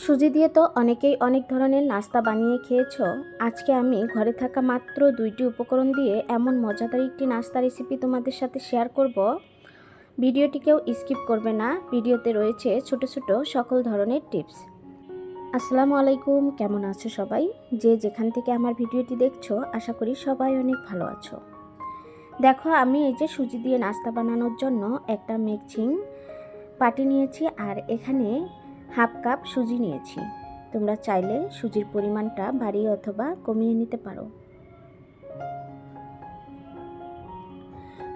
সুজি দিয়ে তো অনেকেই অনেক ধরনের নাস্তা বানিয়ে খেয়েছো। আজকে আমি ঘরে থাকা মাত্র 2টি উপকরণ দিয়ে এমন মজাদার একটি নাস্তা রেসিপি তোমাদের সাথে শেয়ার করব। ভিডিওটিকেও স্কিপ করবে না, ভিডিওতে রয়েছে ছোট ছোট সকল ধরনের টিপস। আসসালামু আলাইকুম, কেমন আছো সবাই? যে যেখান থেকে আমার ভিডিওটি দেখছো, আশা করি সবাই অনেক ভালো আছো। দেখো, আমি এই যে সুজি দিয়ে নাস্তা বানানোর জন্য একটা মিক্সিং পাটি নিয়েছি আর এখানে হাফ কাপ সুজি নিয়েছি। তোমরা চাইলে সুজির পরিমাণটা বাড়িয়ে অথবা কমিয়ে নিতে পারো।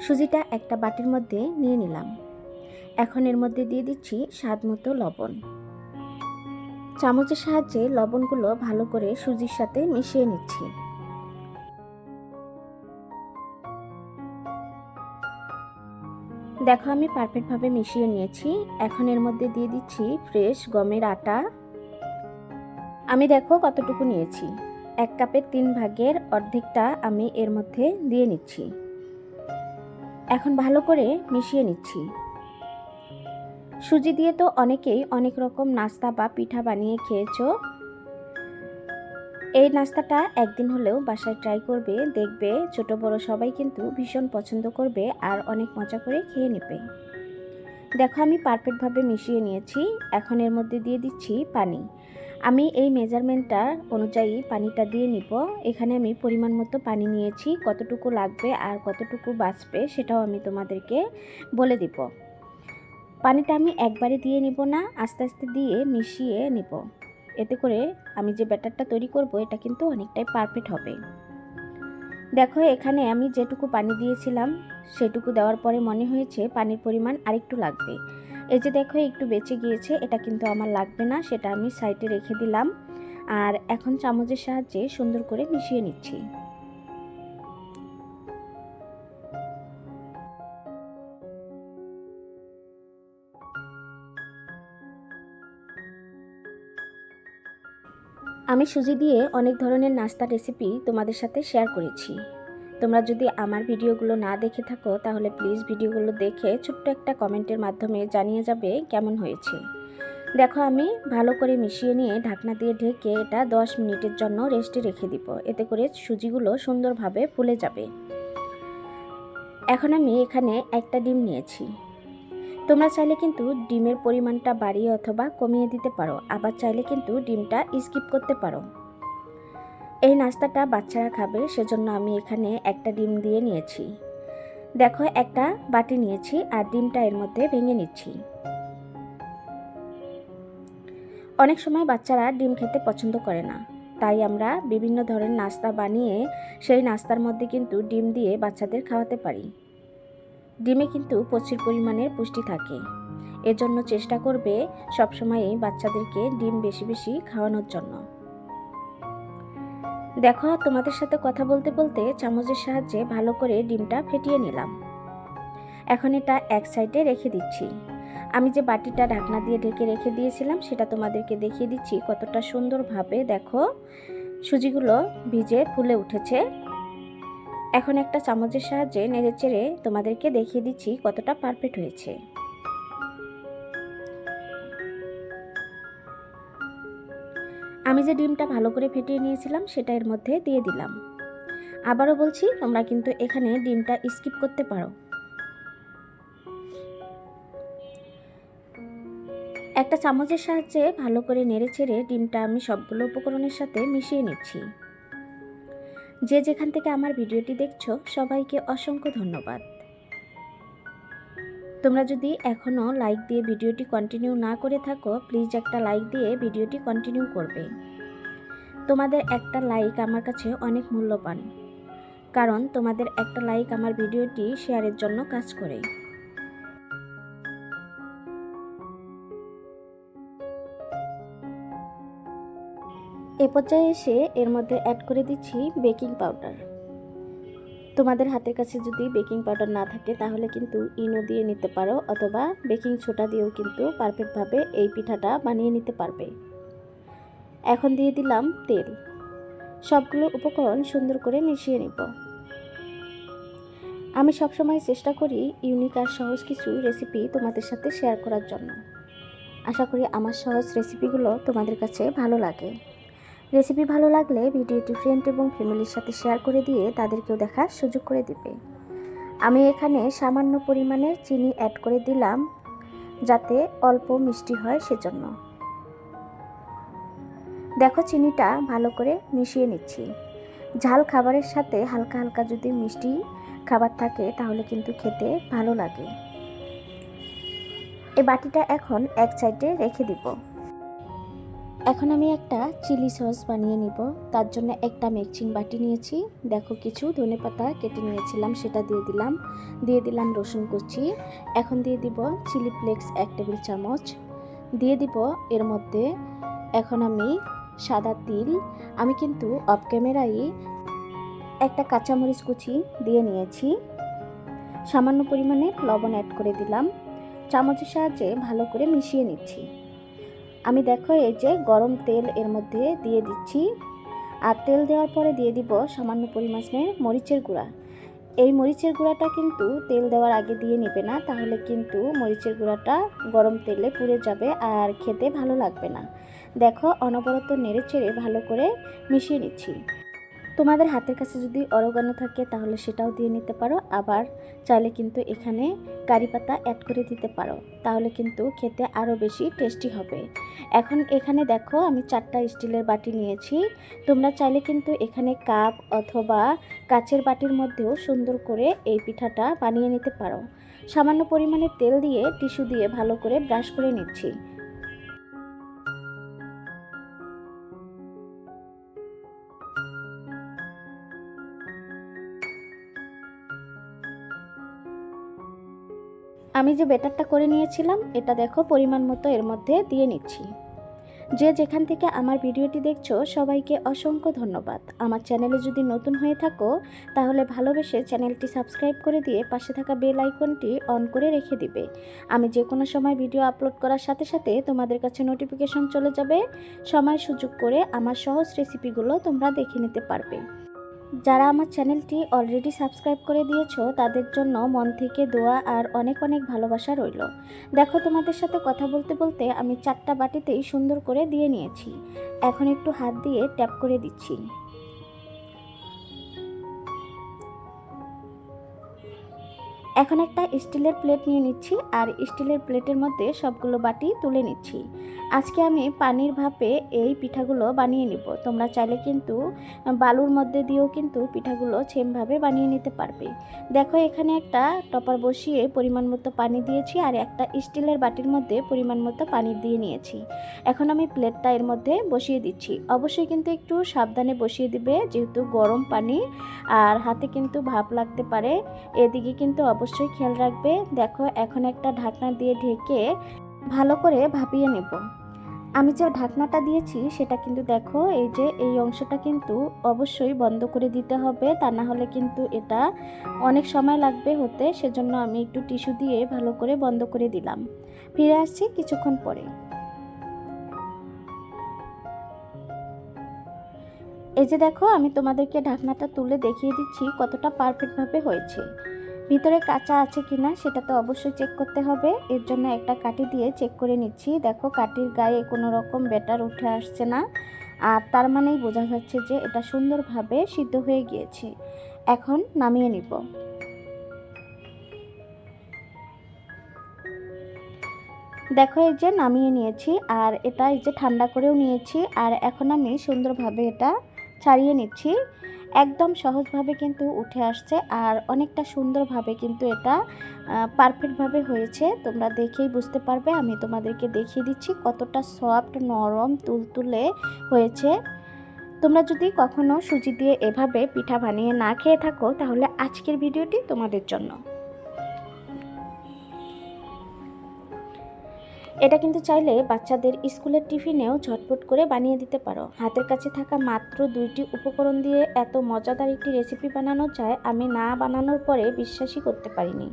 সুজিটা একটা বাটির মধ্যে নিয়ে নিলাম। এখন এর মধ্যে দিয়ে দিচ্ছি স্বাদ মতো লবণ। চামচের সাহায্যে লবণগুলো ভালো করে সুজির সাথে মিশিয়ে নিচ্ছি। দেখো, আমি পারফেক্টভাবে মিশিয়ে নিয়েছি। এখন এর মধ্যে দিয়ে দিচ্ছি ফ্রেশ গমের আটা। আমি দেখো কতটুকু নিয়েছি, 1 কাপের 3 ভাগের অর্ধেকটা আমি এর মধ্যে দিয়ে নিচ্ছি। এখন ভালো করে মিশিয়ে নিচ্ছি। সুজি দিয়ে তো অনেকেই অনেক রকম নাস্তা বা পিঠা বানিয়ে খেয়েছো। এই নাস্তাটা একদিন হলেও বাসায় ট্রাই করবে, দেখবে ছোট বড় সবাই কিন্তু ভীষণ পছন্দ করবে আর অনেক মজা করে খেয়ে নেবে। দেখো, আমি পারফেক্টভাবে মিশিয়ে নিয়েছি। এখন এর মধ্যে দিয়ে দিচ্ছি পানি। আমি এই মেজারমেন্টটা অনুযায়ী পানিটা দিয়ে নিব। এখানে আমি পরিমাণ মতো পানি নিয়েছি, কতটুকু লাগবে আর কতটুকু বাঁচবে সেটাও আমি তোমাদেরকে বলে দিব। পানিটা আমি একবারে দিয়ে নিব না, আস্তে আস্তে দিয়ে মিশিয়ে নিব। এতে করে আমি যে ব্যাটারটা তৈরি করব এটা কিন্তু অনেকটাই পারফেক্ট হবে। দেখো, এখানে আমি যেটুকু পানি দিয়েছিলাম সেটুকু দেওয়ার পরে মনে হয়েছে পানির পরিমাণ আরেকটু লাগবে। এই যে দেখো, একটু বেঁচে গিয়েছে, এটা কিন্তু আমার লাগবে না, সেটা আমি সাইডে রেখে দিলাম। আর এখন চামচের সাহায্যে সুন্দর করে মিশিয়ে নিচ্ছি। আমি সুজি দিয়ে অনেক ধরনের নাস্তার রেসিপি তোমাদের সাথে শেয়ার করেছি। তোমরা যদি আমার ভিডিওগুলো না দেখে থাকো তাহলে প্লিজ ভিডিওগুলো দেখে ছোট্ট একটা কমেন্টের মাধ্যমে জানিয়ে যাবে কেমন হয়েছে। দেখো, আমি ভালো করে মিশিয়ে নিয়ে ঢাকনা দিয়ে ঢেকে এটা 10 মিনিটের জন্য রেস্টে রেখে দিব। এতে করে সুজিগুলো সুন্দরভাবে ফুলে যাবে। এখন আমি এখানে একটা ডিম নিয়েছি। তোমরা চাইলে কিন্তু ডিমের পরিমাণটা বাড়িয়ে অথবা কমিয়ে দিতে পারো, আবার চাইলে কিন্তু ডিমটা স্কিপ করতে পারো। এই নাস্তাটা বাচ্চারা খাবে, সেজন্য আমি এখানে একটা ডিম দিয়ে নিয়েছি। দেখো, একটা বাটি নিয়েছি আর ডিমটা এর মধ্যে ভেঙে নিচ্ছি। অনেক সময় বাচ্চারা ডিম খেতে পছন্দ করে না, তাই আমরা বিভিন্ন ধরনের নাস্তা বানিয়ে সেই নাস্তার মধ্যে কিন্তু ডিম দিয়ে বাচ্চাদের খাওয়াতে পারি। ডিমে কিন্তু প্রচুর পরিমাণের পুষ্টি থাকে, এজন্য চেষ্টা করবে সবসময়ই বাচ্চাদেরকে ডিম বেশি বেশি খাওয়ানোর জন্য। দেখো, তোমাদের সাথে কথা বলতে বলতে চামচের সাহায্যে ভালো করে ডিমটা ফেটিয়ে নিলাম। এখন এটা এক সাইডে রেখে দিচ্ছি। আমি যে বাটিটা ঢাকনা দিয়ে ঢেকে রেখে দিয়েছিলাম সেটা তোমাদেরকে দেখিয়ে দিচ্ছি কতটা সুন্দরভাবে দেখো সুজিগুলো ভিজে ফুলে উঠেছে। এখন একটা চামচের সাহায্যে নেড়েচেড়ে তোমাদেরকে দেখিয়ে দিচ্ছি কতটা পারফেক্ট হয়েছে। আমি যে ডিমটা ভালো করে ফেটিয়ে নিয়েছিলাম সেটা এর মধ্যে দিয়ে দিলাম। আবারও বলছি, তোমরা কিন্তু এখানে ডিমটা স্কিপ করতে পারো। একটা চামচের সাহায্যে ভালো করে নেড়েচেড়ে ডিমটা আমি সবগুলো উপকরণের সাথে মিশিয়ে নিচ্ছি। যে যেখান থেকে আমার ভিডিওটি দেখছো সবাইকে অসংখ্য ধন্যবাদ। তোমরা যদি এখনও লাইক দিয়ে ভিডিওটি কন্টিনিউ না করে থাকো, প্লিজ একটা লাইক দিয়ে ভিডিওটি কন্টিনিউ করবে। তোমাদের একটা লাইক আমার কাছে অনেক মূল্যবান, কারণ তোমাদের একটা লাইক আমার ভিডিওটি শেয়ারের জন্য কাজ করে। এ পর্যায়ে এসে এর মধ্যে অ্যাড করে দিচ্ছি বেকিং পাউডার। তোমাদের হাতের কাছে যদি বেকিং পাউডার না থাকে তাহলে কিন্তু ইনো দিয়ে নিতে পারো, অথবা বেকিং সোডা দিয়েও কিন্তু পারফেক্টভাবে এই পিঠাটা বানিয়ে নিতে পারবে। এখন দিয়ে দিলাম তেল। সবগুলো উপকরণ সুন্দর করে মিশিয়ে নিব। আমি সবসময় চেষ্টা করি ইউনিক আর সহজ কিছু রেসিপি তোমাদের সাথে শেয়ার করার জন্য। আশা করি আমার সহজ রেসিপিগুলো তোমাদের কাছে ভালো লাগে। রেসিপি ভালো লাগলে ভিডিওটি ফ্রেন্ড এবং ফ্যামিলির সাথে শেয়ার করে দিয়ে তাদেরকেও দেখার সুযোগ করে দিবে। আমি এখানে সামান্য পরিমাণের চিনি অ্যাড করে দিলাম, যাতে অল্প মিষ্টি হয় সেজন্য। দেখো চিনিটা ভালো করে মিশিয়ে নিচ্ছি। ঝাল খাবারের সাথে হালকা হালকা যদি মিষ্টি খাবার থাকে তাহলে কিন্তু খেতে ভালো লাগে। এই বাটিটা এখন এক সাইডে রেখে দিব। এখন আমি একটা চিলি সস বানিয়ে নিব। তার জন্য একটা মিক্সিং বাটি নিয়েছি। দেখো কিছু ধনেপাতা কেটে নিয়েছিলাম, সেটা দিয়ে দিলাম রসুন কুচি। এখন দিয়ে দিব চিলি ফ্লেক্স 1 টেবিল চামচ। দিয়ে দিব এর মধ্যে এখন আমি সাদা তিল। আমি কিন্তু অফ ক্যামেরায় একটা কাঁচামরিচ কুচি দিয়ে নিয়েছি। সামান্য পরিমাণে লবণ অ্যাড করে দিলাম। চামচের সাহায্যে ভালো করে মিশিয়ে নিচ্ছি। আমি দেখো এই যে গরম তেল এর মধ্যে দিয়ে দিচ্ছি। আর তেল দেওয়ার পরে দিয়ে দিব সামান্য পরিমাণে মরিচের গুঁড়া। এই মরিচের গুঁড়াটা কিন্তু তেল দেওয়ার আগে দিয়ে নেবে না, তাহলে কিন্তু মরিচের গুঁড়াটা গরম তেলে পুড়ে যাবে আর খেতে ভালো লাগবে না। দেখো অনবরত নেড়ে চেড়ে ভালো করে মিশিয়ে নিচ্ছি। তোমাদের হাতের কাছে যদি অরগানো থাকে তাহলে সেটাও দিয়ে নিতে পারো, আবার চাইলে কিন্তু এখানে কারি পাতা অ্যাড করে দিতে পারো, তাহলে কিন্তু খেতে আরও বেশি টেস্টি হবে। এখন এখানে দেখো আমি 4টা স্টিলের বাটি নিয়েছি। তোমরা চাইলে কিন্তু এখানে কাপ অথবা কাচের বাটির মধ্যেও সুন্দর করে এই পিঠাটা বানিয়ে নিতে পারো। সামান্য পরিমাণে তেল দিয়ে টিস্যু দিয়ে ভালো করে ব্রাশ করে নিচ্ছি। আমি যে ব্যাটারটা করে নিয়েছিলাম এটা দেখো পরিমাণ মতো এর মধ্যে দিয়ে নিচ্ছি। যে যেখান থেকে আমার ভিডিওটি দেখছো সবাইকে অসংখ্য ধন্যবাদ। আমার চ্যানেলে যদি নতুন হয়ে থাকো তাহলে ভালোবেসে চ্যানেলটি সাবস্ক্রাইব করে দিয়ে পাশে থাকা বেল আইকনটি অন করে রেখে দিবে। আমি যে কোনো সময় ভিডিও আপলোড করার সাথে সাথে তোমাদের কাছে নোটিফিকেশন চলে যাবে। সময় সুযোগ করে আমার সহজ রেসিপিগুলো তোমরা দেখে নিতে পারবে। যারা আমার চ্যানেলটি অলরেডি সাবস্ক্রাইব করে দিয়েছো তাদের জন্য মন থেকে দোয়া আর অনেক অনেক ভালোবাসা রইল। দেখো তোমাদের সাথে কথা বলতে বলতে আমি 4টা বাটিতেই সুন্দর করে দিয়ে নিয়েছি। এখন একটু হাত দিয়ে ট্যাপ করে দিচ্ছি। এখন একটা স্টিলের প্লেট নিয়ে নিচ্ছি আর স্টিলের প্লেটের মধ্যে সবগুলো বাটি তুলে নিচ্ছি। আজকে আমি পানির ভাপে এই পিঠাগুলো বানিয়ে নিব। তোমরা চাইলে কিন্তু বালুর মধ্যে দিয়েও কিন্তু পিঠাগুলো সেমভাবে বানিয়ে নিতে পারবে। দেখো এখানে একটা টপার বসিয়ে পরিমাণ মতো পানি দিয়েছি আর একটা স্টিলের বাটির মধ্যে পরিমাণ মতো পানি দিয়ে নিয়েছি। এখন আমি প্লেটটা এর মধ্যে বসিয়ে দিচ্ছি। অবশ্যই কিন্তু একটু সাবধানে বসিয়ে দিবে, যেহেতু গরম পানি আর হাতে কিন্তু ভাপ লাগতে পারে, এদিকে কিন্তু অবশ্যই খেয়াল রাখবে। দেখো এখন একটা ঢাকনা দিয়ে ঢেকে ভালো করে ভাপিয়ে নেব। আমি যে ঢাকনাটা দিয়েছি সেটা কিন্তু দেখো এই যে এই অংশটা কিন্তু অবশ্যই বন্ধ করে দিতে হবে, তা না হলে কিন্তু এটা অনেক সময় লাগবে হতে। সেজন্য আমি একটু টিস্যু দিয়ে ভালো করে বন্ধ করে দিলাম। ফিরে আসছি কিছুক্ষণ পরে। এই যে দেখো আমি তোমাদেরকে ঢাকনাটা তুলে দেখিয়ে দিচ্ছি কতটা পারফেক্টভাবে হয়েছে। ভিতরে কাঁচা আছে কিনা সেটা তো অবশ্যই চেক করতে হবে, এর জন্য একটা কাঠি দিয়ে চেক করে নিচ্ছি। দেখো কাঠির গায়ে কোনো রকম ব্যাটার উঠে আসছে না, আর তার মানেই বোঝা যাচ্ছে যে এটা সুন্দরভাবে সিদ্ধ হয়ে গিয়েছে। এখন নামিয়ে নিব। দেখো এই যে নামিয়ে নিয়েছি আর এটা এই যে ঠান্ডা করেও নিয়েছি। আর এখন আমি সুন্দরভাবে এটা ছাড়িয়ে নিচ্ছি। একদম সহজভাবে কিন্তু উঠে আসছে আর অনেকটা সুন্দরভাবে কিন্তু এটা পারফেক্টভাবে হয়েছে। তোমরা দেখেই বুঝতে পারবে। আমি তোমাদেরকে দেখিয়ে দিচ্ছি কতটা সফট, নরম, তুলতুলে হয়েছে। তোমরা যদি কখনো সুজি দিয়ে এভাবে পিঠা বানিয়ে না খেয়ে থাকো তাহলে আজকের ভিডিওটি তোমাদের জন্য। এটা কিন্তু চাইলে বাচ্চাদের স্কুলের টিফিনেও ঝটপট করে বানিয়ে দিতে পারো। হাতের কাছে থাকা মাত্র 2টি উপকরণ দিয়ে এত মজাদার একটি রেসিপি বানানো যায়, আমি না বানানোর পরে বিশ্বাসই করতে পারিনি।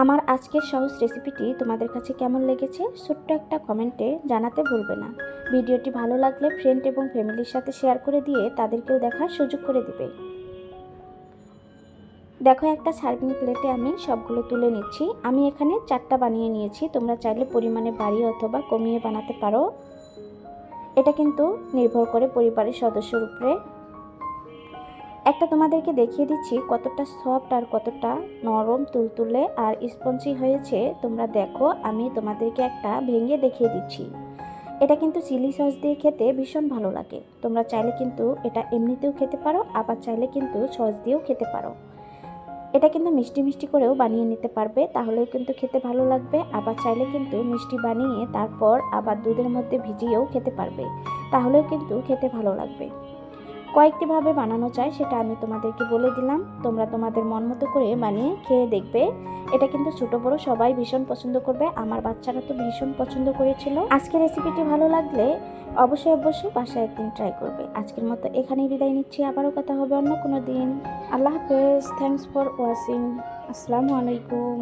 আমার আজকের সহজ রেসিপিটি তোমাদের কাছে কেমন লেগেছে ছোট্ট একটা কমেন্টে জানাতে ভুলবে না। ভিডিওটি ভালো লাগলে ফ্রেন্ড এবং ফ্যামিলির সাথে শেয়ার করে দিয়ে তাদেরকেও দেখার সুযোগ করে দিবে। দেখো একটা সার্ভিং প্লেটে আমি সবগুলো তুলে নিচ্ছি। আমি এখানে 4টা বানিয়ে নিয়েছি, তোমরা চাইলে পরিমাণে বাড়িয়ে অথবা কমিয়ে বানাতে পারো, এটা কিন্তু নির্ভর করে পরিবারের সদস্যর উপরে। একটা তোমাদেরকে দেখিয়ে দিচ্ছি কতটা সফট আর কতটা নরম তুলতুলে আর স্পঞ্জি হয়েছে। তোমরা দেখো, আমি তোমাদেরকে একটা ভেঙে দেখিয়ে দিচ্ছি। এটা কিন্তু চিলি সস দিয়ে খেতে ভীষণ ভালো লাগে। তোমরা চাইলে কিন্তু এটা এমনিতেও খেতে পারো, আবার চাইলে কিন্তু সস দিয়েও খেতে পারো। এটা কিন্তু মিষ্টি মিষ্টি করেও বানিয়ে নিতে পারবে, তাহলেও কিন্তু খেতে ভালো লাগবে। আবার চাইলে কিন্তু মিষ্টি বানিয়ে তারপর আবার দুধের মধ্যে ভিজিয়েও খেতে পারবে, তাহলেও কিন্তু খেতে ভালো লাগবে। কয়েকটিভাবে বানানো যায় সেটা আমি তোমাদেরকে বলে দিলাম, তোমরা তোমাদের মন মতো করে বানিয়ে খেয়ে দেখবে। এটা কিন্তু ছোট বড় সবাই ভীষণ পছন্দ করবে, আমার বাচ্চারা তো ভীষণ পছন্দ করেছিল। আজকের রেসিপিটি ভালো লাগলে অবশ্যই বাসায় একদিন ট্রাই করবে। আজকের মতো এখানেই বিদায় নিচ্ছি, আবারও কথা হবে অন্য কোনো দিন। আল্লাহ হাফেজ, থ্যাংকস ফর ওয়াচিং, আসসালামু আলাইকুম।